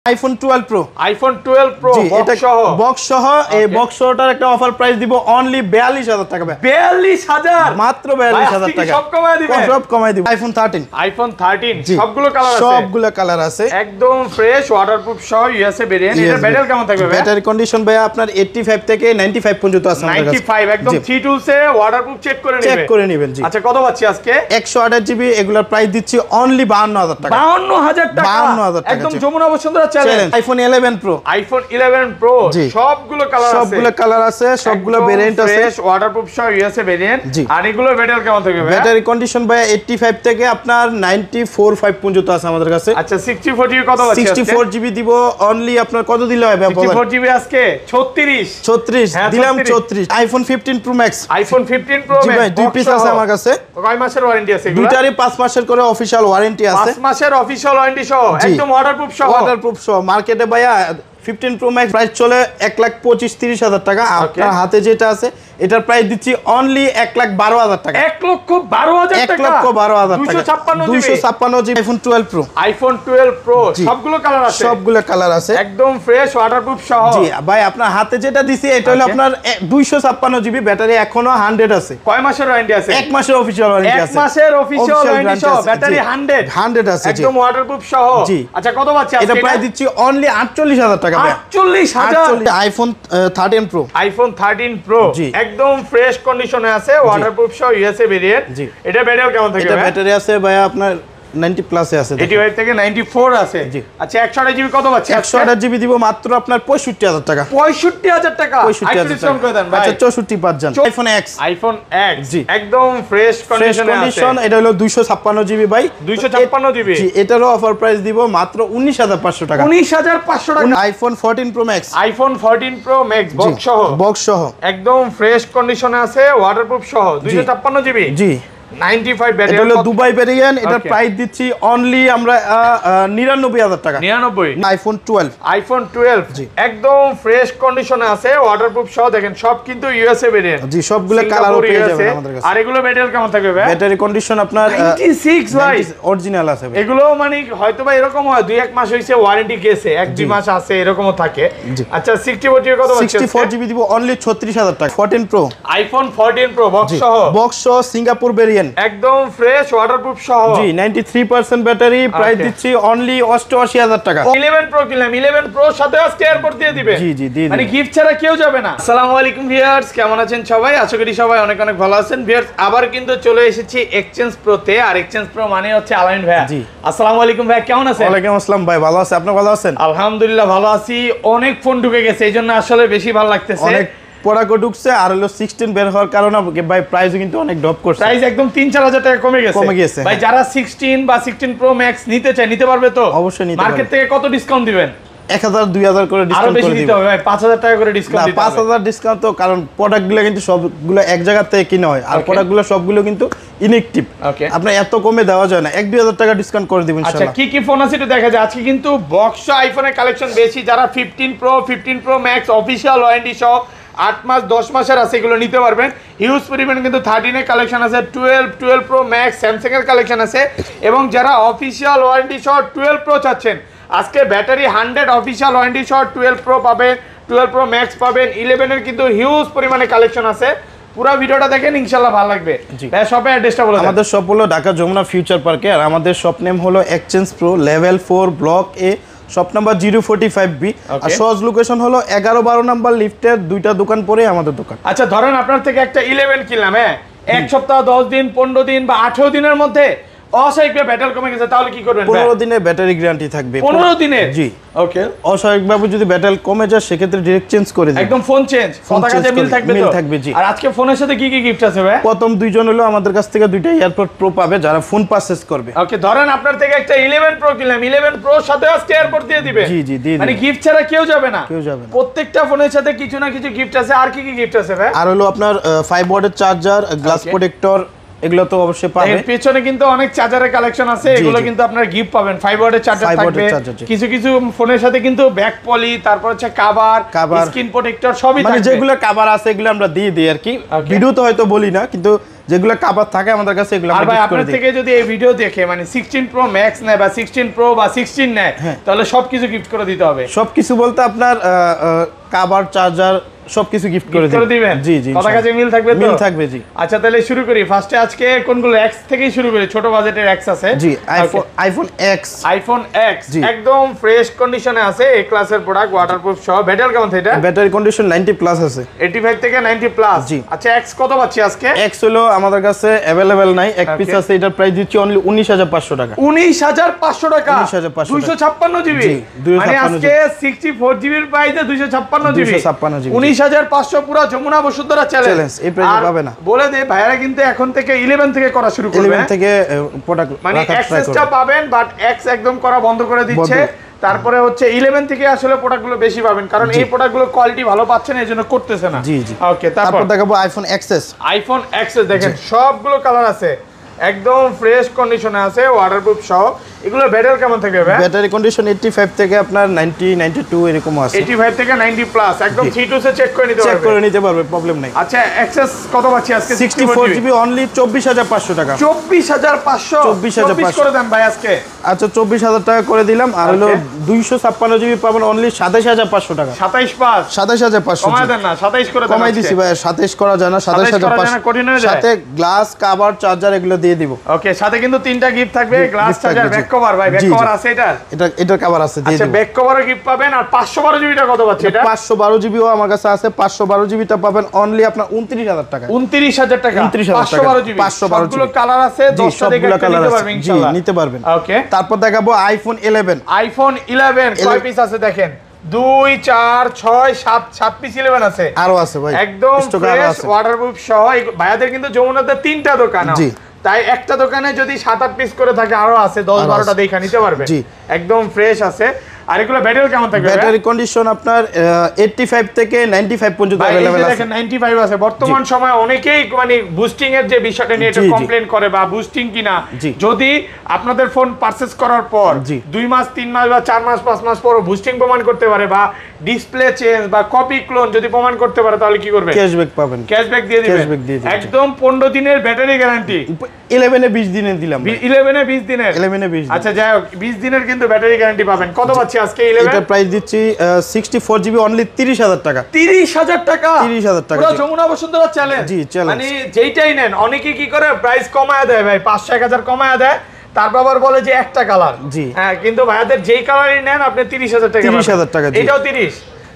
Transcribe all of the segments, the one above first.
IPhone 12 pro. IPhone 12 pro box সহ এই box সহটার একটা অফার প্রাইস দিব অনলি 42000 টাকা। 42000 মাত্র 42000 টাকা। সব কমায় দিবেন? সব কমায় দিব। আইফোন 13। আইফোন 13 সবগুলো কালার আছে? সবগুলো কালার আছে। একদম ফ্রেশ ওয়াটারপ্রুফ সহ ইউএসএ ভেরিয়েন্ট। এটা ব্যাটারি কেমন থাকবে ভাই? ব্যাটারি কন্ডিশন ভাই আপনার 85 থেকে 95 পর্যন্ত আছে আমাদের কাছে। 95 একদম 3 টুলসে ওয়াটারপ্রুফ চেক করে নেবেন। চেক করে নেবেন জি। আচ্ছা কত পাচ্ছি আজকে? 128 জিবি এগুলোর প্রাইস দিচ্ছি অনলি 52000 টাকা। 52000 টাকা। 52000 টাকা একদম Jamuna Bashundhara challenge. IPhone 11 Pro. IPhone 11 Pro সবগুলো কালার আছে? সবগুলো কালার আছে, সবগুলো ভেরিয়েন্ট আছে। ফ্রেশ ওয়াটারপ্রুফ সহ ইউএসএ ভেরিয়েন্ট। আর এগুলোর ব্যাটারি কেমন থাকবে ভাই? ব্যাটারি কন্ডিশন ভাই 85 থেকে আপনার 94.5 পর্যন্ত আছে আমাদের কাছে। আচ্ছা 64 জিবি কত আছে? 64 জিবি দিব অনলি আপনার কত দিলে হবে? 64 জিবি আজকে 36 দিলাম 34। IPhone 15 Pro Max. IPhone 15 Pro জি ভাই দুই পিস আছে আমার কাছে। কয় মাসের ওয়ারেন্টি আছে এগুলো? দুইটারই 5 মাসের করে অফিশিয়াল ওয়ারেন্টি আছে। 5 মাসের অফিশিয়াল ওয়ারেন্টি সহ একদম ওয়াটারপ্রুফ সহ। মার্কেটে ভাইয়া 15 প্রো ম্যাক্স প্রাইস চলে 1,25,000-30,000 টাকা। আপনার হাতে যেটা আছে এটার প্রাইস দিচ্ছি অনলি 1,12,000 টাকা। 1,12,000 টাকা। 1,12,000 টাকা। 256 GB iPhone 12 pro. IPhone 12 pro সবগুলো কালার আছে? সবগুলো কালার আছে। একদম ফ্রেশ ওয়াটারপ্রুফ সহ। জি ভাই আপনার হাতে যেটা দিছি এটা হলো আপনার 256 জিবি ব্যাটারি এখনো 100 আছে। কয় মাসের ওয়ারেন্টি আছে? 1 মাসের অফিশিয়াল ওয়ারেন্টি আছে। 1 মাসের অফিশিয়াল ওয়ারেন্টি সহ ব্যাটারি 100 আছে জি। একদম ওয়াটারপ্রুফ সহ। আচ্ছা কত পাচ্ছি আজকে? এটা প্রাইস দিচ্ছি অনলি 48,000 টাকা। 48,000। IPhone 13 pro. আইফোন 13 প্রো একদম ফ্রেশ কন্ডিশনে আছে ওয়াটারপ্রুফ সহ ইউএসএ ভেরিয়েন্ট। এটা ব্যাটারি কেমন থাকবে? এটা ব্যাটারি আছে ভাই আপনার 90 প্লাসে আছে। 85 থেকে 94 আছে। আচ্ছা 128 জিবি কত পাচ্ছি? 128 জিবি দিব মাত্র আপনার 65,000 টাকা। 65,000 টাকা। 65,000 ডিসকাউন্ট করে দেন ভাই। আচ্ছা 64 পাঁচ জান। IPhone x. আইফোন এক্স একদম ফ্রেশ কন্ডিশনে আছে। এটা হলো 256 জিবি ভাই। 256 জিবি। জি এটারও অফার প্রাইস দিব মাত্র 19,500 টাকা। 19,500 টাকা। IPhone 14 pro Max. IPhone 14 pro max box সহ একদম ফ্রেশ কন্ডিশনে আছে ওয়াটারপ্রুফ সহ 256 জিবি। জি 95 ব্যাটারি। এটা হলো দুবাই ভেরিয়েন্ট। এটার প্রাইস দিচ্ছি অনলি আমরা 99,000 টাকা। 99। আইফোন 12। আইফোন 12 একদম ফ্রেশ কন্ডিশনে আছে ওয়াটারপ্রুফ সহ। দেখেন সব কিন্তু ইউএসএ ভেরিয়েন্ট। জি সবগুলো কালারও পেয়ে যাবেন আমাদের কাছে। আর এগুলো ব্যাটারি কেমন থাকবে ভাই? ব্যাটারি কন্ডিশন আপনার 96 ভাই অরিজিনাল আছে। এগুলো মানে হয়তো বা এরকম হয় 2-1 মাস হইছে ওয়ারেন্টি গেছে 1-2 মাস আছে এরকমও থাকে। আচ্ছা 64 জিবি কত পাচ্ছেন? 64 জিবি দিব অনলি 36,000 টাকা। 14 প্রো। আইফোন 14 প্রো বক্স সহ সিঙ্গাপুর ভেরিয়েন্ট একদম ফ্রেশ ওয়াটারপ্রুফ সহ। জি 93% ব্যাটারি প্রাইস দিচ্ছি অনলি 88,000 টাকা। 11 প্রো কিনলাম। 11 প্রো সাথে আজকে এয়ারপোর্ট দিয়ে দিবে। জি জি জি মানে গিফট ছাড়া কেউ যাবে না। আসসালামু আলাইকুম ভিউয়ার্স, কেমন আছেন সবাই? আশা করি সবাই অনেক অনেক ভালো আছেন। ভিউয়ার্স আবার কিন্তু চলে এসেছি এক্সচেঞ্জ প্রোতে। আর এক্সচেঞ্জ প্রো মানে হচ্ছে আলামিন ভাই। জি আসসালামু আলাইকুম ভাই, কেমন আছেন? ওয়ালাইকুম আসসালাম ভাই, ভালো আছি। আপনি ভালো আছেন? আলহামদুলিল্লাহ ভালো আছি। অনেক ফোন ঢুকে গেছে এইজন্য আসলে বেশি ভালো লাগতেছে। অনেক প্রোডাক্ট ঢুকছে আর হলো 16 বের হওয়ার কারণে ভাই প্রাইসও কিন্তু অনেক ড্রপ করছে। প্রাইস একদম 3-4 টাকা কমে গেছে ভাই। যারা 16 বা 16 প্রো ম্যাক্স নিতে চায় নিতে পারবে তো? অবশ্যই নিতে পারবে। মার্কেট থেকে কত ডিসকাউন্ট দিবেন? 1,000-2,000 করে ডিসকাউন্ট করে দিব ভাই। 5,000 টাকা করে ডিসকাউন্ট দিতে হবে। 5,000 ডিসকাউন্ট তো, কারণ প্রোডাক্টগুলো কিন্তু সবগুলো এক জায়গা থেকে কিনা হয় আর প্রোডাক্টগুলো সবগুলো কিন্তু ইনঅ্যাকটিভ। আপনার এত কমে দেওয়া যায় না। 1-2,000 টাকা ডিসকাউন্ট করে দিব ইনশাআল্লাহ। আচ্ছা কি কি ফোন আছে একটু দেখা যায়। আজকে কিন্তু বক্স আইফোনের কালেকশন বেশি। যারা 15 প্রো ম্যাক্স অফিশিয়াল ওয়ারেন্টি সহ 8 মাস 10 মাসের আছে এগুলো নিতে পারবেন। হিউজ পরিমাণ কিন্তু 13 এর কালেকশন আছে, 12 প্রো ম্যাক্স স্যামসাং এর কালেকশন আছে। এবং যারা অফিশিয়াল ওয়ারেন্টি সহ 12 প্রো চাচ্ছেন, আজকে ব্যাটারি 100 অফিশিয়াল ওয়ারেন্টি সহ 12 প্রো পাবেন, 12 প্রো ম্যাক্স পাবেন। 11 এর কিন্তু হিউজ পরিমাণে কালেকশন আছে। পুরো ভিডিওটা দেখেন ইনশাআল্লাহ ভালো লাগবে। ভাই শপের অ্যাড্রেসটা বলে দেন। আমাদের শপ হলো ঢাকা যমুনা ফিউচার পার্কে আর আমাদের শপ নেম হলো এক্সচেঞ্জ প্রো লেভেল 4 ব্লক এ, শপ নাম্বার 045B। আর সহজ লোকেশন হলো 11-12 নাম্বার লিফটের 2টা দোকান পরে আমাদের দোকান। আচ্ছা ধরেন আপনার থেকে একটা 11 কিনলাম, হ্যাঁ 1 সপ্তাহ 10 দিন 15 দিন বা 18 দিনের মধ্যে অস্বাভাবিকভাবে ব্যাটারি কমে গেছে, তাহলে কি করবেন? 15 দিনের ব্যাটারি গ্যারান্টি থাকবে। 15 দিনের? জি ওকে। অস্বাভাবিকভাবে যদি ব্যাটারি কমে যায় সেক্ষেত্রে ডিরেক্ট চেঞ্জ করে দিই। একদম ফোন চেঞ্জ, কথা কাজে মিল থাকবে তো? মিল থাকবে জি। আর আজকে ফোনের সাথে কি কি গিফট আছে ভাই? প্রথম দুইজন হলো আমাদের কাছ থেকে 2টা এয়ারপড প্রো পাবে যারা ফোন পারচেজ করবে। ওকে ধরেন আপনার থেকে একটা 11 প্রো কিনলাম, 11 প্রো সাথে আজকে এয়ারপড দিয়ে দিবে। জি জি জি। মানে গিফট ছাড়া কেউ যাবে না। কেউ যাবে না। প্রত্যেকটা ফোনের সাথে কিছু না কিছু গিফট আছে। আর কি কি গিফট আছে ভাই? আর হলো আপনার 5 ওয়াটের চার্জার, গ্লাস প্রোটেক্টর, এগুলো তো অবশ্যই পাবেন। এর পেছনে কিন্তু অনেক চার্জারের কালেকশন আছে, এগুলো কিন্তু আপনারা গিফট পাবেন। 5 ওয়াটের চার্জার থাকবে। কিছু কিছু ফোনের সাথে কিন্তু ব্যাক পলি, তারপর হচ্ছে কভার, স্ক্রিন প্রোটেক্টর সবই থাকবে। মানে যেগুলো কভার আছে এগুলো আমরা দিয়ে দিই আর কি। ভিডিও তো হয়তো বলি না, কিন্তু যেগুলো কভার থাকে আমাদের কাছে এগুলো আর আমরা ভাই gift করে আপনার দিই। থেকে যদি এই ভিডিও দেখে মানে 16 প্রো ম্যাক্স নেয় বা 16 প্রো বা 16 নেয় তাহলে সবকিছু গিফট করে দিতে হবে। সবকিছু বলতে আপনার কভার, চার্জার সবকিছু গিফট করে দিবেন। জি জি, কথা কাছে মিল থাকবে তো? মিল থাকবে জি। আচ্ছা তাহলে শুরু করি। ফার্স্টে আজকে কোনগুলো এক্স থেকেই শুরু করি, ছোট বাজেটের এক্স আছে। জি, আইফোন এক্স। আইফোন এক্স একদম ফ্রেশ কন্ডিশনে আছে, এ ক্লাসের প্রোডাক্ট, ওয়াটারপ্রুফ সহ। ব্যাটারি কেমন এটা? ব্যাটারি কন্ডিশন 90 প্লাস আছে, 85 থেকে 90 প্লাস। জি। আচ্ছা এক্স কত পাচ্ছি আজকে? এক্স হলো আমাদের কাছে अवेलेबल নাই, এক পিস আছে, এটার প্রাইস দিচ্ছি অনলি 19500 টাকা। 19500 টাকা, 19500 256 জিবি। জি, 256 মানে আজকে 64 জিবির প্রাইসে 256 জিবি। 256 জিবি 19500 পুরো যমুনা বসুন্ধরা চ্যালেঞ্জ। এই প্রাইসে পাবে না। বলে দে ভাইরা কিন্তু এখন থেকে 11 থেকে করা শুরু করবে। 11 থেকে প্রোডাক্ট মানে এক্সেসটা পাবেন, বাট এক্স একদম করা বন্ধ করে দিচ্ছে। তারপরে হচ্ছে 11 থেকে আসলে প্রোডাক্টগুলো বেশি পাবেন, কারণ এই প্রোডাক্টগুলো কোয়ালিটি ভালো পাচ্ছেন, এজন্য করতেছে না। জি জি। ওকে, তারপর দেখাবো আইফোন এক্সএস। আইফোন এক্সএস দেখেন সবগুলো কালার আছে, একদম ফ্রেশ কন্ডিশনে আছে, ওয়াটারপ্রুফ সহ। এগুলো ব্যাটারি কেমন থাকবে ভাই? ব্যাটারি কন্ডিশন 85 থেকে আপনার 90 92 এরকম আছে। 85 থেকে 90 প্লাস, একদম 3 সে চেক করে নিতে পারবে। চেক করে নিতে পারবে, প্রবলেম নাই। আচ্ছা এক্সেস কত পাচ্ছি আজকে? 64 জিবি অনলি 24500 টাকা। 24500 24 করে দেন ভাই আজকে। আচ্ছা 24000 টাকা করে দিলাম। আর হলো 256 জিবি পাবেন অনলি 27500 টাকা। 27500 কমায় দেন না, 27 করে দেন। কমাই দিছি ভাই, 27 করা যায় না, 27500 সাথে গ্লাস, কভার, চার্জার এগুলো দিয়ে দিব। ওকে, সাথে কিন্তু তিনটা গিফট থাকবে, গ্লাস, চার্জার, ব্যাক কভার। ভাই ব্যাক কভার আছে এটা কভার আছে দিয়ে দিব। আচ্ছা ব্যাক কভারও গিফট পাবেন। আর 512 জিবিটা কত পাচ্ছি এটা? 512 জিবিও আমার কাছে আছে। 512 জিবিটা পাবেন অনলি আপনার 29000 টাকা। 29000 টাকা, 512 জিবি। 512 সবগুলো কালার আছে, 10টা দেখে নিতে পারবেন ইনশাআল্লাহ। নিতে পারবেন। ওকে, তারপর দেখাবো আইফোন 11। আইফোন 11 কয় পিস আছে দেখেন? 2 4 6 7 পিস 11 আছে। আরো আছে ভাই, একদম ফ্রেশ ওয়াটারপ্রুফ সহ। ভাইয়াদের কিন্তু যমুনাতে 3টা দোকান, তাই একটা দোকানে যদি 7-8 পিস করে থাকে, আরো আছে 10-12টা দেখা নিতে পারবে। একদম ফ্রেশ আছে। আর এগুলো ব্যাটারি কেমন থাকবে? ব্যাটারি কন্ডিশন আপনার 85 থেকে 95 পর্যন্ত अवेलेबल আছে। দেখেন 95 আছে। বর্তমান সময়ে অনেকেই মানে বুস্টিং এর যে বিষয়টা নিয়ে এটা কমপ্লেইন করে বা বুস্টিং কিনা, যদি আপনাদের ফোন পারচেজ করার পর 2 মাস 3 মাস বা 4 মাস 5 মাস পর বুস্টিং প্রমাণ করতে পারে বা ডিসপ্লে চেঞ্জ বা কপি ক্লোন যদি প্রমাণ করতে পারে, তাহলে কি করবে? ক্যাশব্যাক পাবেন। ক্যাশব্যাক দিয়ে দিবেন একদম 15 দিনের ব্যাটারি গ্যারান্টি। 11 এ 20 দিনের দিলাম। 11 এ 20 দিনের। 11 এ 20 দিন। আচ্ছা যাই হোক, 20 দিনের কিন্তু ব্যাটারি গ্যারান্টি পাবেন। কত পাচ্ছি আজকে 11? এটা প্রাইস দিচ্ছি 64 জিবি অনলি 30000 টাকা। 30000 টাকা, 30000 টাকা। পুরো যমুনা বসুন্ধরা চ্যালেঞ্জ। জি চ্যালেঞ্জ। মানে যেইটাই নেন, অনেকে কি করে প্রাইস কমায় দেয় ভাই, 500-1000 কমায় দেয়, তারপর আবার বলে যে একটা কালার। হ্যাঁ, কিন্তু ভাইয়াদের যেই কালারই নেন আপনি 30000 টাকা। 30000 টাকা। এটাও 30।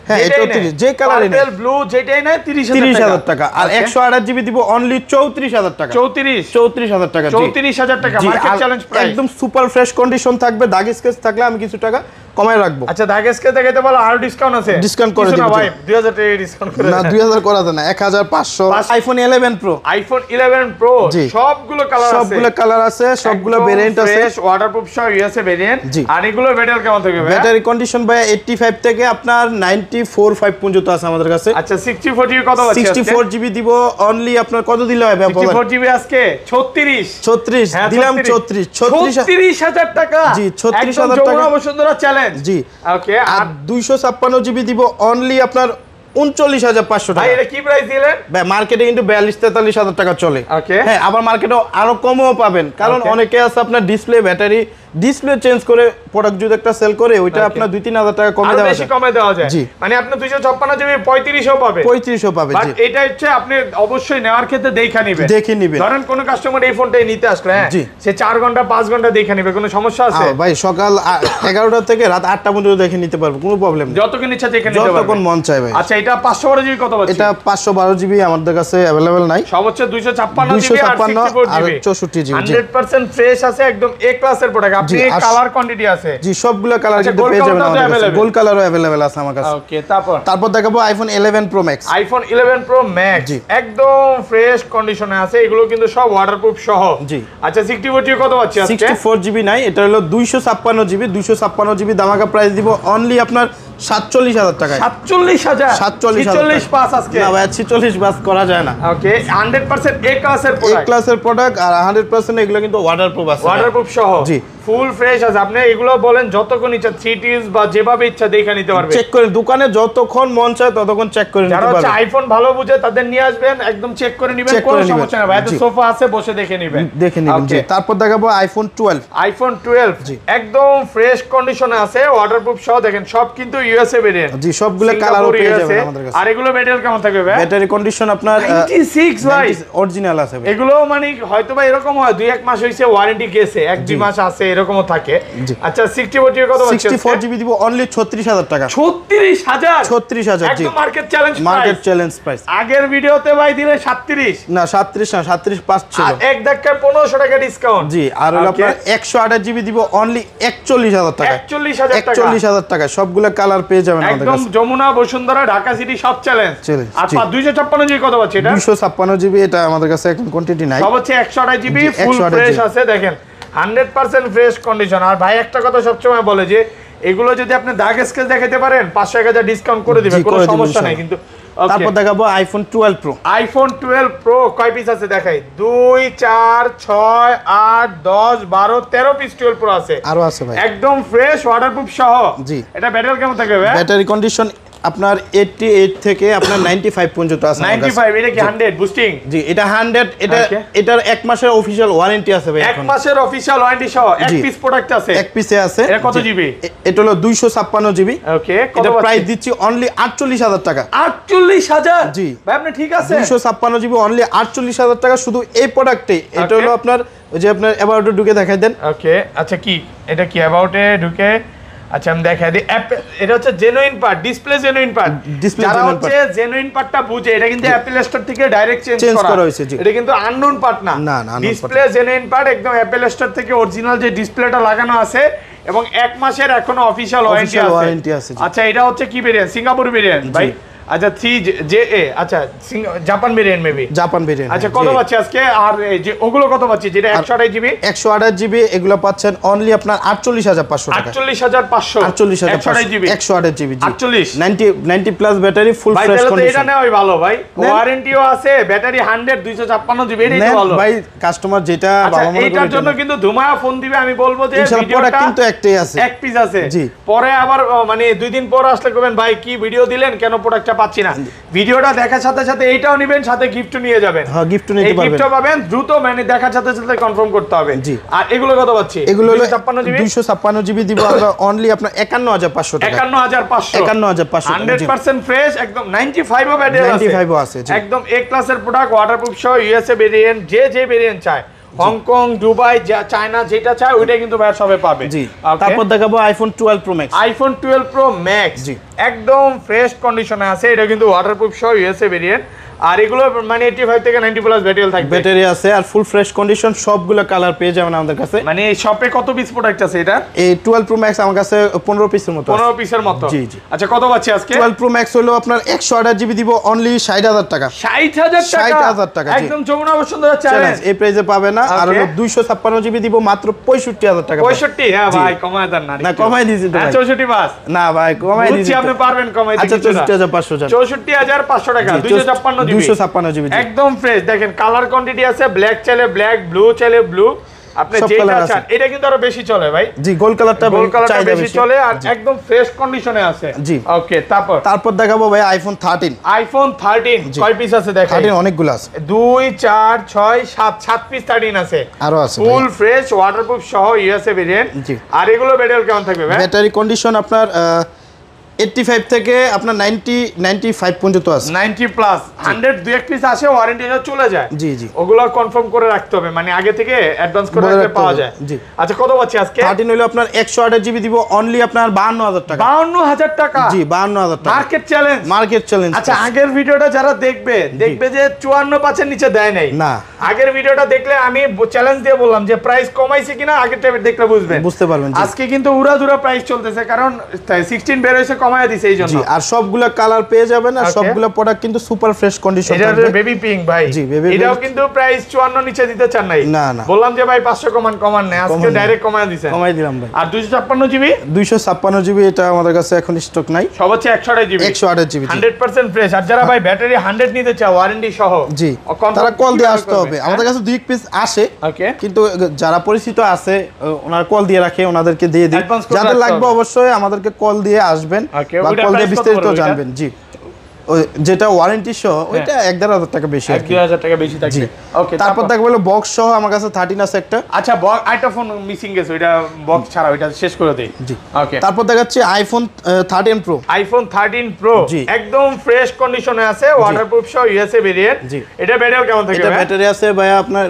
হ্যাঁ, এটাও 30। যে কালারই নেন, ব্লু যেটাই নেন 30000 টাকা। আর 128 জিবি দিব অনলি 34000 টাকা। 34000 টাকা। 34000 টাকা মার্কেট চ্যালেঞ্জ প্রাইস। একদম সুপার ফ্রেশ কন্ডিশন থাকবে। দাগ স্কেচ থাকলে আমি কিছু টাকা কমায় রাখবো। আচ্ছা দাগ স্কেচ দেখাইতে বলো, আর ডিসকাউন্ট আছে? ডিসকাউন্ট করে দিব ভাই, 2000 টাকা ডিসকাউন্ট করে না, 2000 করা যায় না, 1500। IPhone 11 Pro. আইফোন 11 প্রো সবগুলো কালার আছে, সবগুলো কালার আছে, সবগুলো ভেরিয়েন্ট আছে, ফ্রেশ ওয়াটারপ্রুফ সহ ইউএসএ ভেরিয়েন্ট। আর এগুলো ব্যাটারি কেমন থাকবে ভাই? ব্যাটারি কন্ডিশন ভাই 85 থেকে আপনার 94-5 পর্যন্ত আছে আমাদের কাছে। আচ্ছা 64 জিবি কত আছে? 64 জিবি দিব অনলি আপনার কত দিলে হবে? 64 জিবি আজকে 36 দিলাম। 36000 টাকা। জি, 36000 টাকা। যমুনা বসুন্ধরা চ্যালেঞ্জ। জি ওকে, আর 256 জিবি দিব অনলি আপনার 39500 টাকা। ভাই এটা কি প্রাইস দিলেন? ভাই মার্কেটে কিন্তু 42-43 টাকা চলে। ওকে, হ্যাঁ, আবার মার্কেটে আরো কমও পাবেন, কারণ অনেকে আছে আপনার ডিসপ্লে ব্যাটারি ডিসপ্লে চেঞ্জ করে প্রোডাক্ট যদি একটা সেল করে, ওইটা আপনার 2-3000 টাকা কমে দেওয়া যায়। বেশি কমে দেওয়া যায়। মানে আপনি 256 জিবি 3500 পাবে। 3500 পাবে। বাট এটা হচ্ছে আপনি অবশ্যই নেওয়ার ক্ষেত্রে দেখে নেবেন। ধরেন কোন কাস্টমার এই ফোনটাই নিতে আসলে, হ্যাঁ, সে 4 ঘন্টা 5 ঘন্টা দেখে নেবে, কোনো সমস্যা আছে? ভাই সকাল 11টা থেকে রাত 8টা পর্যন্ত দেখে নিতে পারবে, কোনো প্রবলেম নেই। যতক্ষণ ইচ্ছা দেখে নিতে পারবে, যতক্ষণ মন চায় ভাই। আচ্ছা এটা 512 জিবি কত পাচ্ছেন? এটা 512 জিবি আমাদের কাছে अवेलेबल নাই। সর্বোচ্চ 256 জিবি আর 64 জিবি 64 জিবি 100% ফ্রেশ আছে, একদম এ ক্লাসের প্রোডাক্ট। আপনি কালার কোয়ান্টিটি আছে? জি, সবগুলো কালার কিন্তু পেয়ে যাবেন আমাদের কাছে। গোল্ড কালারও अवेलेबल আছে আমার কাছে। ওকে, তারপর দেখাবো iPhone 11 pro Max. IPhone 11 pro max একদম ফ্রেশ কন্ডিশনে আছে, এগুলো কিন্তু সব ওয়াটারপ্রুফ সহ। জি। আচ্ছা 64 জিবি কত পাচ্ছি আজকে? 64 জিবি নাই, এটা হলো 256 জিবি। 256 জিবি দামাকা প্রাইস দিব অনলি আপনার 47000 টাকা। 47000 46 পাস আজকে না ভাই, 46 পাস করা যায় না। ওকে, 100% এ ক্লাসের প্রোডাক্ট। এ ক্লাসের প্রোডাক্ট আর 100% এগুলো কিন্তু ওয়াটারপ্রুফ আছে। ওয়াটারপ্রুফ সহ। জি, ফুল ফ্রেশ আছে। আপনি এগুলো বলেন যতক্ষণ ইচ্ছা 3Ts বা যেভাবে ইচ্ছা দেখে নিতে পারবেন, চেক করে দোকানে যতক্ষণ মন চায় ততক্ষণ চেক করে নিতে যারা পারবেন। হচ্ছে আইফোন ভালো বুঝে তাদের নিয়ে আসবেন, একদম চেক করে নেবেন, কোনো সমস্যা নেই ভাই। এত সোফা আছে, বসে দেখে নেবেন, দেখে নেবেন। জি, তারপর দেখাবো আইফোন 12। আইফোন 12 একদম ফ্রেশ কন্ডিশনে আছে, ওয়াটারপ্রুফ সহ। দেখেন সব কিন্তু ইউএসএ ভেরিয়েন্ট। জি, সবগুলো কালারও পেয়ে যাবেন আমাদের কাছে। আর এগুলো ব্যাটারি কেমন থাকবে ভাই? ব্যাটারি কন্ডিশন আপনার 96 ভাই, অরিজিনাল আছে ভাই। এগুলো মানে হয়তো বা এরকম হয় 2-1 মাস হইছে ওয়ারেন্টি গেছে, 1-2 মাস আছে, এরকমও থাকে। আচ্ছা 64 জিবি কত পাচ্ছেন? 64 জিবি দিব অনলি 36000 টাকা। 36000? 36000 জি, একদম market challenge price. Market challenge price. আগের ভিডিওতে ভাই দিলে 37 না 37 না 37.5 ছিল। আর এক ধাক্কায় 1500 টাকা ডিসকাউন্ট। জি, আর হলো আপনার 128 জিবি দিব অনলি 41000 টাকা। 41000 টাকা, 41000 টাকা সবগুলো কালার পেয়ে যাবেন আমাদের একদম কাছে। যমুনা, বসুন্ধরা, ঢাকা সিটি সব চ্যালেঞ্জ। আচ্ছা 256 জিবি কত পাচ্ছেন এটা? 256 জিবি, এটা আমাদের কাছে এখন কোয়ান্টিটি নাই। সব হচ্ছে 128 জিবি ফুল 128 ফ্রেশ GB আছে, দেখেন 100% ফ্রেশ কন্ডিশন। আর ভাই একটা কথা সবসময় বলে যে এগুলো যদি আপনি দাগ স্কেচ দেখাতে পারেন 500-1000 ডিসকাউন্ট করে দিবেন, কোনো সমস্যা নাই কিন্তু। তারপর দেখাবো আইফোন 12 প্রো। আইফোন 12 প্রো কয় পিস আছে দেখাই? 2 4 6 8 10 12 13 পিস 12 প্রো আছে। আরো আছে ভাই, একদম ফ্রেশ ওয়াটারপ্রুফ সহ। জি, এটা ব্যাটারি কেমন থাকবে ভাই? ব্যাটারি কন্ডিশন আপনার 88 থেকে আপনার 95 পর্যন্ত আছে। 95, এটা কি 100 বুস্টিং? জি, এটা 100, এটার 1 মাসের অফিশিয়াল ওয়ারেন্টি আছে ভাই। 1 মাসের অফিশিয়াল ওয়ারেন্টি সহ এক পিস প্রোডাক্ট আছে, এক পিসে আছে। এটা কত জিবি? এটা হলো 256 জিবি। ওকে, এটা প্রাইস দিচ্ছি অনলি 48000 টাকা। 48000? জি ভাই আপনি ঠিক আছে, 256 জিবি অনলি 48000 টাকা শুধু এই প্রোডাক্টে। এটা হলো আপনার ওই যে আপনার অ্যাবাউটে ঢুকে দেখাই দেন। ওকে, আচ্ছা কি এটা কি অ্যাবাউটে ঢুকে? আচ্ছা আমি দেখাই দিই। এটা হচ্ছে genuine part, display genuine part. যারা হচ্ছে জেনুইন পার্টটা বুঝে, এটা কিন্তু অ্যাপল স্টোর থেকে ডাইরেক্ট চেঞ্জ করা হয়েছে। এটা কিন্তু আননোন পার্ট না, ডিসপ্লে জেনুইন পার্ট, একদম অ্যাপল স্টোর থেকে অরিজিনাল যে ডিসপ্লেটা লাগানো আছে এবং 1 মাসের এখনো অফিশিয়াল ওয়ারেন্টি আছে। আচ্ছা এটা হচ্ছে কি ভেরিয়েন্ট? সিঙ্গাপুর ভেরিয়েন্ট ভাই। আচ্ছা 3JA, আচ্ছা Japan variant maybe, Japan variant. আচ্ছা কত পাচ্ছি আজকে? আর এই যে ওগুলো কত পাচ্ছি যেটা 128 জিবি? 128 জিবি এগুলো পাচ্ছেন অনলি আপনার 48500 টাকা। 48500, 128 GB, 128 GB, 48 90 plus battery, full fresh condition. এটা নেওয়াই ভালো ভাই, ওয়ারেন্টিও আছে, ব্যাটারি 100, 256 জিবি, এটাই তো ভালো ভাই। কাস্টমার যেটা বাবা মনে করে এটার জন্য কিন্তু ধুমায়া ফোন দিবে, আমি বলবো যে ভিডিওটা কিন্তু একটাই আছে, এক পিস আছে। জি, পরে আবার মানে 2 দিন পর আসলে কইবেন ভাই কি ভিডিও দিলেন, কেন প্রোডাক্টটা পাচ্ছি না। ভিডিওটা দেখার সাথে সাথে এইটাও নেবেন, সাথে গিফটও নিয়ে যাবেন। হ্যাঁ, গিফটও নিতে পারবেন, গিফটও পাবেন দ্রুত, মানে দেখার সাথে সাথে কনফার্ম করতে হবে। জি। আর এগুলো কত পাচ্ছি? এগুলো 256 জিবি, 256 জিবি দিব আমরা অনলি আপনার 51500 টাকা। 51500, 51500, 100% ফ্রেশ, একদম 95 ও ব্যাটারি আছে, 95 আছে, একদম এ ক্লাসের প্রোডাক্ট, ওয়াটারপ্রুফ সহ, ইউএসএ ভেরিয়েন্ট, যে ভেরিয়েন্ট চায়, হংকং, দুবাই, চায়না যেটা চায় ওইটা কিন্তু ভাই সবে পাবে। জি, তারপর দেখাবো iPhone 12 Pro Max. IPhone 12 Pro Max, জি, একদম ফ্রেশ কন্ডিশনে আছে। এটা কিন্তু ওয়াটারপ্রুফ সহ, ইউএসএ ভেরিয়েন্ট। আর এগুলো মানে 85 থেকে 90 প্লাস ব্যাটারি থাকবে, ব্যাটারি আছে, আর ফুল ফ্রেশ কন্ডিশন, সবগুলো কালার পেয়ে যাবেন আমাদের কাছে। মানে এই শপে কত পিস প্রোডাক্ট আছে এটা? এই 12 প্রো ম্যাক্স আমার কাছে 15 পিসের মতো, 15 পিসের মতো। জি জি। আচ্ছা কত পাচ্ছি আজকে? 12 প্রো ম্যাক্স হলো আপনার 128 জিবি দিব অনলি 60000 টাকা। 60000 টাকা, 60000 টাকা, জি, একদম যমুনা বসুন্ধরা চ্যালেঞ্জ। এই প্রাইসে পাবে না। আর হলো 256 জিবি দিব মাত্র 65000 টাকা। 65? হ্যাঁ ভাই কমায় দেন না, না কমাই দিয়েছি তো ভাই। 64 বাস না ভাই কমাই দিয়েছি, আপনি পারবেন কমাই দিতে। আচ্ছা 64500 জান, 64500 টাকা, 256 জিবি, 256 জিবি, একদম ফ্রেশ। দেখেন কালার কোয়ান্টিটি আছে, ব্ল্যাক চাইলে ব্ল্যাক, ব্লু চাইলে ব্লু, আপনি যেটা চান। এটা কিন্তু আরো বেশি চলে ভাই, জি, গোল্ড কালারটা বেশি চলে, আর একদম ফ্রেশ কন্ডিশনে আছে, জি। ওকে, তারপর দেখাবো ভাই আইফোন 13। আইফোন 13 কয় পিস আছে দেখেন? 13 অনেকগুলো আছে, 2 4 6 7 পিস 13 আছে, আরো আছে ফুল ফ্রেশ ওয়াটারপ্রুফ সহ, ইউএসএ ভেরিয়েন্ট। জি। আর এগুলো ব্যাটারি কেমন থাকবে ভাই? ব্যাটারি কন্ডিশন আপনার 85 থেকে আপনার 95 পর্যন্ত আছে, 90 প্লাস, 100 দুই এক পিস আসে, ওয়ারেন্টি চলে যায়। জি জি, ওগুলো কনফার্ম করে রাখতে হবে, মানে আগে থেকে অ্যাডভান্স করে রাখলে পাওয়া যায়। জি। আচ্ছা কত পাচ্ছি আজকে? 13 হলো আপনার 128 জিবি দিব অনলি আপনার 52000 টাকা। 52000 টাকা, জি 52000 টাকা, মার্কেট চ্যালেঞ্জ, মার্কেট চ্যালেঞ্জ। আচ্ছা আগের ভিডিওটা যারা দেখবে যে 54 এর নিচে দেয় নাই না, আগের ভিডিওটা দেখলে আমি চ্যালেঞ্জ দিয়ে বললাম যে প্রাইস কমাইছে কিনা, আগের টাইপের দেখলে বুঝতে পারবেন। আজকে কিন্তু উড়াধুরা প্রাইস চলতেছে, কারণ 16 বের হয়েছে, কমানো কমায় দিছে এই জন্য। জি, আর সবগুলা কালার পেয়ে যাবেন আর সবগুলা প্রোডাক্ট কিন্তু সুপার ফ্রেশ কন্ডিশন এটা থাকবে। বেবি পিঙ্ক ভাই। জি, বেবি এটাও কিন্তু প্রাইস 54 নিচে দিতে চান নাই? না না, বললাম যে ভাই 500 কমান নেই, আজকে ডাইরেক্ট কমায় দিছেন। কমাই দিলাম ভাই। আর 256 জিবি 256 জিবি এটা আমাদের কাছে এখন স্টক নাই, সব হচ্ছে 128 জিবি 128 জিবি 100% ফ্রেশ। আর যারা ভাই ব্যাটারি 100 নিতে চায় ওয়ারেন্টি সহ, জি, তারা কল দিয়ে আসতে হবে। আমাদের কাছে 2 পিস আসে, ওকে, কিন্তু যারা পরিচিত আছে ওনারা কল দিয়ে রাখে, ওনাদেরকে দিয়ে দিই। Advance করে যাদের রাখতে লাগবে হবে। অবশ্যই আমাদেরকে কল দিয়ে আসবেন বা ওইটার কল দিয়ে price কত বিস্তারিত পড়বে জানবেন। জি, যেটা ওয়ারেন্টি সহ ওইটা 1,500 টাকা বেশি আর কি। 1-2,000 টাকা বেশি থাকবে। ওকে, তারপর দেখবো হলো বক্স সহ আমার কাছে 13 আছে একটা। আচ্ছা, আইটা ফোন মিসিং গেছে, ওইটা বক্স ছাড়া ওইটা শেষ করে দেই। জি, ওকে। তারপর দেখাচ্ছি আইফোন 13 প্রো। আইফোন 13 প্রো জি, একদম ফ্রেশ কন্ডিশনে আছে, ওয়াটারপ্রুফ সহ ইউএসএ ভেরিয়েন্ট। জি, এটা ব্যাটারি কেমন থাকে? এটা ব্যাটারি আছে ভাইয়া আপনার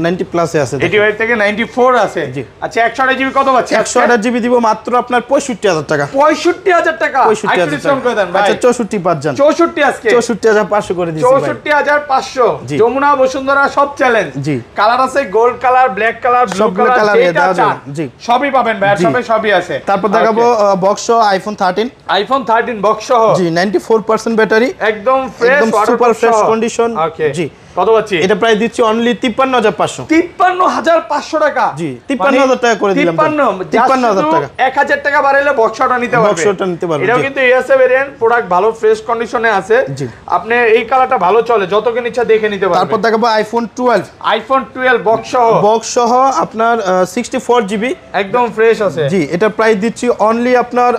90 প্লাসে আছে, 85 থেকে 94 আছে। জি। আচ্ছা, 128 জিবি কত পাচ্ছি? 128 জিবি দিব মাত্র আপনার 65,000 টাকা। 65,000 টাকা? 65,000 ডিসকাউন্ট করে দেন ভাই। আচ্ছা 64 পাঁচ যান। 64 আজকে 64,500 করে দিছি ভাই। 64,500। জি। যমুনা বসুন্ধরা সব চ্যালেঞ্জ। জি, কালার আছে gold colour, black colour, blue সবগুলো কালার, কালারে যেটা দেওয়া চান যাবে। জি, সবই পাবেন ভাই, জি। সবে সবই আছে। তারপর দেখাবো বক্স সহ আইফোন 13। আইফোন 13 বক্স সহ। জি, 94% ব্যাটারি, একদম ফ্রেশ, একদম সুপার ফ্রেশ কন্ডিশন। ওকে, জি, কত পাচ্ছি? এটা প্রাইস দিচ্ছি অনলি 53,500। 53,500 টাকা। জি, 53,000 টাকা করে দিলাম। 53,000 টাকা। 1,000 টাকা বাড়াইলে বক্সটা নিতে পারবে। বক্সটা নিতে পারবে। এটাও জি, কিন্তু ইউএসএ ভেরিয়েন্ট, প্রোডাক্ট ভালো ফ্রেশ কন্ডিশনে আছে। জি, আপনি এই কালারটা ভালো চলে, যত কেন ইচ্ছা দেখে নিতে পারবেন। তারপর দেখাবো আইফোন 12। আইফোন 12 বক্স সহ। বক্স সহ আপনার 64 জিবি একদম ফ্রেশ আছে। জি, এটা প্রাইস দিচ্ছি অনলি আপনার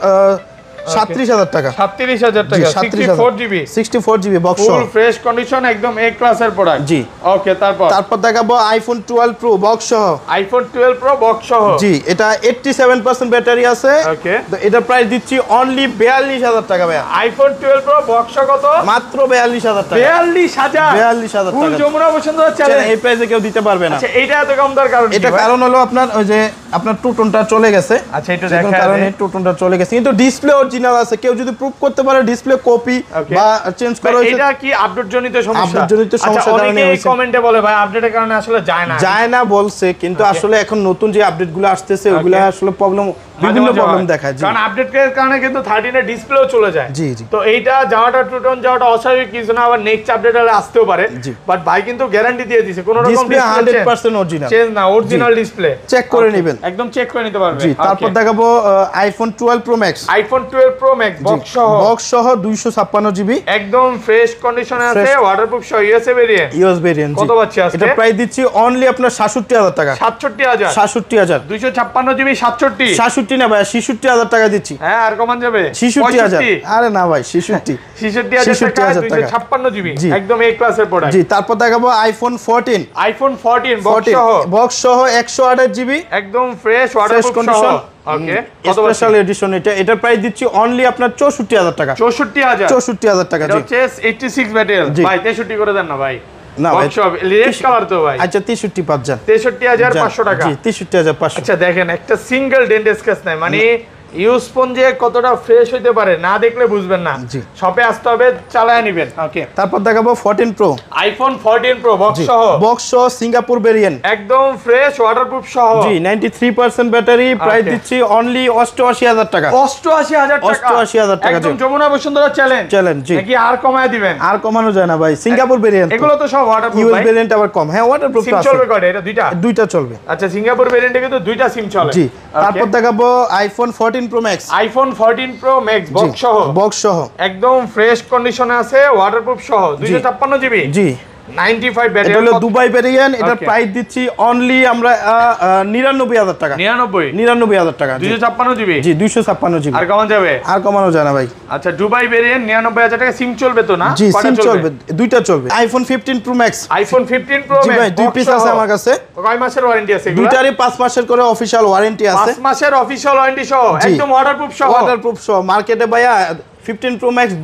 37,000 টাকা। 37,000 টাকা, 64 জিবি 64 জিবি বক্স সহ, ফুল ফ্রেশ কন্ডিশন, একদম এ ক্লাসের প্রোডাক্ট। জি, ওকে, তারপর দেখাবো আইফোন 12 প্রো বক্স সহ। আইফোন 12 প্রো বক্স সহ। জি, এটা 87% ব্যাটারি আছে। ওকে, তো এটা প্রাইস দিচ্ছি অনলি 42,000 টাকা ভাইয়া। আইফোন 12 প্রো বক্স কত? মাত্র 42,000 টাকা। 42,000 42,000 ফুল টাকা। যমুনা বসুন্ধরা চ্যালেঞ্জ। এই প্রাইসে কেউ দিতে পারবে না। আচ্ছা, এইটা এত কম দর কারণ? এটা কারণ হলো আপনার ওই যে আপনার টুটনটা চলে গেছে। আচ্ছা, এটা যে কোনো দেখা কারণে টুটনটা চলে গেছে, কিন্তু ডিসপ্লে অরিজিনাল আছে। কেউ যদি প্রুফ করতে পারে ডিসপ্লে কপি বা চেঞ্জ করা হয়েছে, এটা কি আপডেট জনিত সমস্যা? আপডেট জনিত সমস্যার কারণে অনেকেই হয়েছে। কমেন্টে বলে ভাই আপডেটের কারণে আসলে যায় না বলছে, কিন্তু আসলে এখন নতুন যে আপডেটগুলো আসতেছে ওগুলো আসলে প্রবলেম, বিভিন্ন প্রবলেম দেখায়। জি, কারণ আপডেটের কারণে কিন্তু 13 এর ডিসপ্লেও চলে যায়। জি, জি, তো এইটা যাওয়াটা টুটন যাওয়াটা অস্বাভাবিক কিছু না, আবার নেক্সট আপডেট হলে আসতেও পারে। জি, বাট ভাই কিন্তু গ্যারান্টি দিয়ে দিয়েছে কোনো রকম ডিসপ্লে 100% অরিজিনাল, চেঞ্জ না, অরিজিনাল ডিসপ্লে চেক করে নেবেন, একদম চেক করে নিতে পারবে। জি। তারপর দেখাবো iPhone 12 Pro Max. IPhone 12 Pro max box সহ 256 জিবি, একদম ফ্রেশ কন্ডিশনে আছে, ওয়াটারপ্রুফ সহ ইউএসএ ভেরিয়েন্ট। US variant. কত পাচ্ছি আজকে? এটা প্রাইস দিচ্ছি অনলি আপনার 67,000 টাকা। 67,000 67,000 256 জিবি 67 67 না ভাই, 66,000 টাকা দিচ্ছি। হ্যাঁ, আর কমান যাবে? 66,000। আরে না ভাই, 66 66,000 টাকা 256 জিবি, একদম এ ক্লাসের প্রোডাক্ট। জি, তারপর দেখাবো আইফোন 14। আইফোন 14 বক্স সহ 128 জিবি, একদম ফ্রেশ ওয়াটারপ্রুফ সহ। ওকে, কত স্পেশাল এডিশন। এটার প্রাইস দিচ্ছি অনলি আপনার 64,000 টাকা। 64,000 টাকা। এটা হচ্ছে 86 ব্যাটেল ভাই, 63 করে দেন না ভাই। না ভাই, রেড কালার তো ভাই। আচ্ছা 63 পাঁচ যান। 63,500 টাকা। জি, 63,500। আচ্ছা, দেখেন একটা সিঙ্গেল ডেন্ট স্ক্র্যাচ নাই, মানে ইউজ ফোন যে কতটা ফ্রেশ হইতে পারে না দেখলে বুঝবেন না। শপে আসতে হবে, চালায় নেবেন। ওকে, তারপর দেখাবো 14 প্রো। আইফোন 14 প্রো বক্স সহ সিঙ্গাপুর ভেরিয়েন্ট, একদম ফ্রেশ ওয়াটারপ্রুফ সহ। জি, 93% ব্যাটারি, প্রাইস দিচ্ছি অনলি 88,000 টাকা। 88,000 টাকা। 88,000 টাকা। একদম যমুনা বসুন্ধরা চ্যালেঞ্জ। জি, নাকি আর কমায় দিবেন? আর কমানো যায় না ভাই, সিঙ্গাপুর ভেরিয়েন্ট। এগুলো তো সব ওয়াটারপ্রুফ ইউএস ভাই। ভেরিয়েন্ট আবার কম। হ্যাঁ, ওয়াটারপ্রুফ সিম আছে। চলবে কয়টা? এটা দুইটা চলবে। আচ্ছা, সিঙ্গাপুর ভেরিয়েন্টে কিন্তু দুইটা সিম চলে। জি, তারপর দেখাবো iPhone 14 pro Max. IPhone 14 pro max box সহ একদম ফ্রেশ কন্ডিশনে আছে, ওয়াটারপ্রুফ সহ 256 জিবি। জি, 95 ব্যাটারি। এটা হলো দুবাই ভেরিয়েন্ট। এটার প্রাইস দিচ্ছি অনলি আমরা 99,000 টাকা। 99,000 টাকা। 256 জিবি। জি, 256 জিবি। আর কমান যাবে? আর কমানো যায় না ভাই। আচ্ছা, দুবাই ভেরিয়েন্ট 99,000 টাকা। সিম চলবে তো না? জি, সিম চলবে, দুইটা চলবে। IPhone 15 Pro Max. IPhone 15 Pro জি ভাই, দুই পিস আছে আমার কাছে। কয় মাসের ওয়ারেন্টি আছে এগুলো? দুইটারই 5 মাসের করে অফিশিয়াল ওয়ারেন্টি আছে। 5 মাসের অফিশিয়াল ওয়ারেন্টি সহ, একদম ওয়াটারপ্রুফ সহ। ওয়াটারপ্রুফ সহ। মার্কেটে ভাইয়া 15 প্রো ম্যাক্স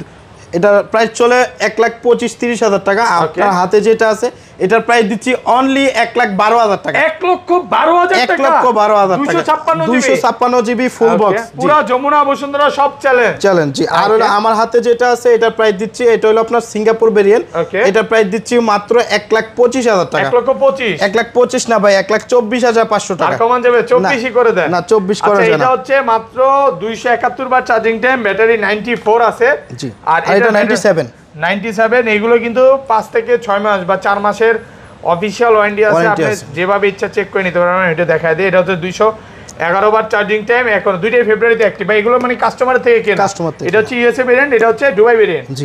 এটার প্রাইস চলে 1,25,30,000 টাকা। আপনার হাতে যেটা আছে এটার প্রাইস দিচ্ছি অনলি 1,12,000 টাকা। 1,12,000 টাকা, 1,12,000 টাকা, 256 জিবি ফুল বক্স, পুরো যমুনা বসুন্ধরা সব চ্যালেঞ্জ। আর হলো আমার হাতে যেটা আছে এটার প্রাইস দিচ্ছি, এটা হলো আপনার সিঙ্গাপুর ভেরিয়েন্ট, এটার প্রাইস দিচ্ছি মাত্র 1,25,000 টাকা। 1,25,000 না ভাই, 1,24,500 টাকা। আর কমান যাবে 24 করে দেন না 24 করে দেন। এটা হচ্ছে মাত্র 271 বার চার্জিং টাইম, ব্যাটারি 94 আছে। জি, আর এটা 97 এগুলো কিন্তু 5 থেকে 6 মাস বা 4 মাসের অফিশিয়াল ওয়ারেন্টি আছে। আপনি যেভাবে ইচ্ছা চেক করে নিতে পারবেন। এটা দেখায় দেই, এটা হচ্ছে 211 বার চার্জিং টাইম, এখন 2 ফেব্রুয়ারিতে অ্যাক্টিভ। এগুলো মানে কাস্টমার থেকে কেনা, এটা হচ্ছে ইউএসএ ভেরিয়েন্ট, এটা হচ্ছে দুবাই ভেরিয়েন্ট।